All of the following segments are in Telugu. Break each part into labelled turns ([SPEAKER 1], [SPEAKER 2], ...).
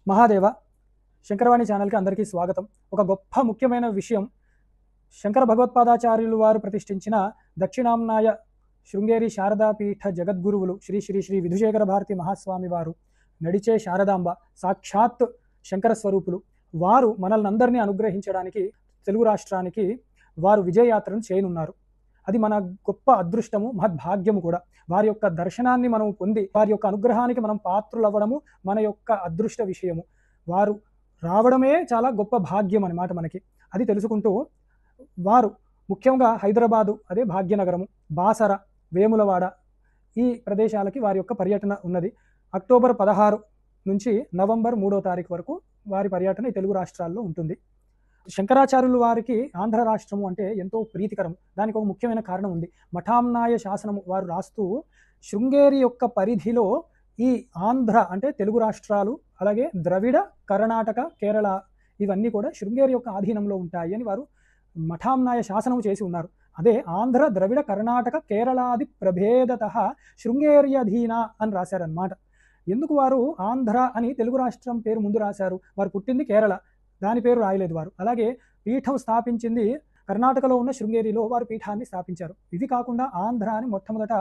[SPEAKER 1] మహాదేవ శంకరవాణి ఛానల్కి అందరికీ స్వాగతం. ఒక గొప్ప ముఖ్యమైన విషయం, శంకర భగవత్పాదాచార్యులు వారు ప్రతిష్ఠించిన దక్షిణాంనాయ శృంగేరి శారదాపీఠ జగద్గురువులు శ్రీ శ్రీ శ్రీ విధుశేఖర భారతి మహాస్వామి వారు, నడిచే శారదాంబ సాక్షాత్ శంకర స్వరూపులు వారు మనల్ని అందరినీ అనుగ్రహించడానికి తెలుగు రాష్ట్రానికి వారు విజయయాత్రను చేయనున్నారు. అది మన గొప్ప అదృష్టము, మహద్భాగ్యము కూడా. వారి యొక్క దర్శనాన్ని మనం పొంది వారి యొక్క అనుగ్రహానికి మనం పాత్రులవ్వడము మన యొక్క అదృష్ట విషయము. వారు రావడమే చాలా గొప్ప భాగ్యం అన్నమాట మనకి. అది తెలుసుకుంటూ వారు ముఖ్యంగా హైదరాబాదు, అదే భాగ్యనగరము, బాసర, వేములవాడ ఈ ప్రదేశాలకి వారి యొక్క పర్యటన ఉన్నది. అక్టోబర్ 16 నుంచి నవంబర్ 3వ తారీఖు వరకు వారి పర్యటన ఈ తెలుగు రాష్ట్రాల్లో ఉంటుంది. శంకరాచార్యులు వారికి ఆంధ్ర రాష్ట్రము అంటే ఎంతో ప్రీతికరం. దానికి ఒక ముఖ్యమైన కారణం ఉంది. మఠాంనాయ శాసనము వారు రాస్తూ శృంగేరి యొక్క పరిధిలో ఈ ఆంధ్ర అంటే తెలుగు రాష్ట్రాలు, అలాగే ద్రవిడ, కర్ణాటక, కేరళ ఇవన్నీ కూడా శృంగేరి యొక్క ఆధీనంలో ఉంటాయి అని వారు మఠాంనాయ శాసనం చేసి ఉన్నారు. అదే ఆంధ్ర, ద్రవిడ, కర్ణాటక, కేరళాది ప్రభేదత శృంగేర్యధీన అని రాశారనమాట. ఎందుకు వారు ఆంధ్ర అని తెలుగు రాష్ట్రం పేరు ముందు రాశారు? వారు పుట్టింది కేరళ, దాని పేరు రాయలేదు వారు. అలాగే పీఠం స్థాపించింది కర్ణాటకలో ఉన్న శృంగేరిలో వారు పీఠాన్ని స్థాపించారు. ఇది కాకుండా ఆంధ్ర అని మొట్టమొదట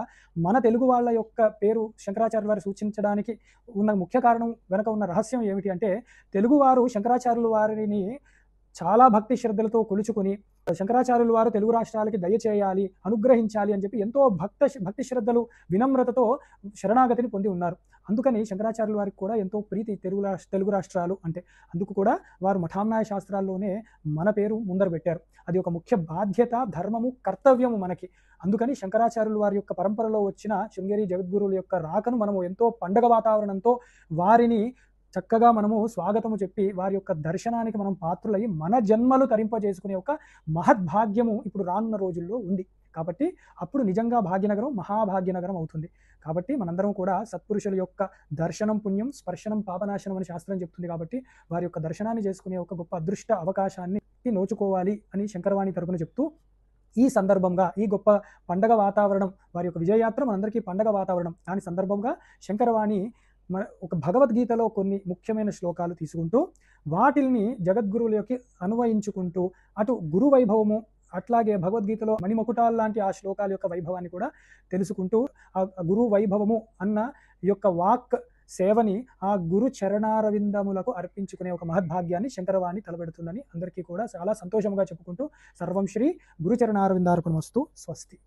[SPEAKER 1] మన తెలుగు వాళ్ళ యొక్క పేరు శంకరాచార్యుల వారు సూచించడానికి ఉన్న ముఖ్య కారణం, వెనక ఉన్న రహస్యం ఏమిటి అంటే, తెలుగువారు శంకరాచార్యుల వారిని చాలా భక్తి శ్రద్ధలతో కొలుచుకొని శంకరాచార్యులు వారు తెలుగు రాష్ట్రాలకి దయచేయాలి, అనుగ్రహించాలి అని చెప్పి ఎంతో భక్తి శ్రద్ధలు, వినమ్రతతో శరణాగతిని పొంది ఉన్నారు. అందుకని శంకరాచార్యుల వారికి కూడా ఎంతో ప్రీతి తెలుగు రాష్ట్రాలు అంటే. అందుకు కూడా వారు మఠాంనాయ శాస్త్రాల్లోనే మన పేరు ముందర పెట్టారు. అది ఒక ముఖ్య బాధ్యత, ధర్మము, కర్తవ్యము మనకి. అందుకని శంకరాచార్యుల వారి యొక్క పరంపరలో వచ్చిన శృంగేరి జగద్గురువుల యొక్క రాకను మనము ఎంతో పండగ వాతావరణంతో వారిని చక్కగా మనము స్వాగతము చెప్పి వారి యొక్క దర్శనానికి మనం పాత్రులయ్యి మన జన్మలు తరింపజేసుకునే ఒక మహద్భాగ్యము ఇప్పుడు రానున్న రోజుల్లో ఉంది. కాబట్టి అప్పుడు నిజంగా భాగ్యనగరం మహాభాగ్యనగరం అవుతుంది. కాబట్టి మనందరం కూడా సత్పురుషుల యొక్క దర్శనం పుణ్యం, స్పర్శనం పాపనాశనం అని శాస్త్రం చెప్తుంది. కాబట్టి వారి యొక్క దర్శనాన్ని చేసుకునే ఒక గొప్ప అదృష్ట అవకాశాన్ని నోచుకోవాలి అని శంకరవాణి తరపున చెప్తూ, ఈ సందర్భంగా ఈ గొప్ప పండగ వాతావరణం, వారి యొక్క విజయయాత్ర మనందరికీ పండగ వాతావరణం, దాని సందర్భంగా శంకరవాణి ఒక భగవద్గీతలో కొన్ని ముఖ్యమైన శ్లోకాలు తీసుకుంటూ వాటిల్ని జగద్గురువులకి అన్వయించుకుంటూ, అటు గురు వైభవము, అట్లాగే భగవద్గీతలో మణిమకుటాల్ లాంటి ఆ శ్లోకాల యొక్క వైభవాన్ని కూడా తెలుసుకుంటూ, ఆ గురు వైభవము అన్న యొక్క వాక్ సేవని ఆ గురు చరణారవిందములకు అర్పించుకునే ఒక మహద్భాగ్యాన్ని శంకరవాణి తలపెడుతుందని అందరికీ కూడా చాలా సంతోషంగా చెప్పుకుంటూ, సర్వం శ్రీ గురు చరణారవిందార్పణమస్తు. స్వస్తి.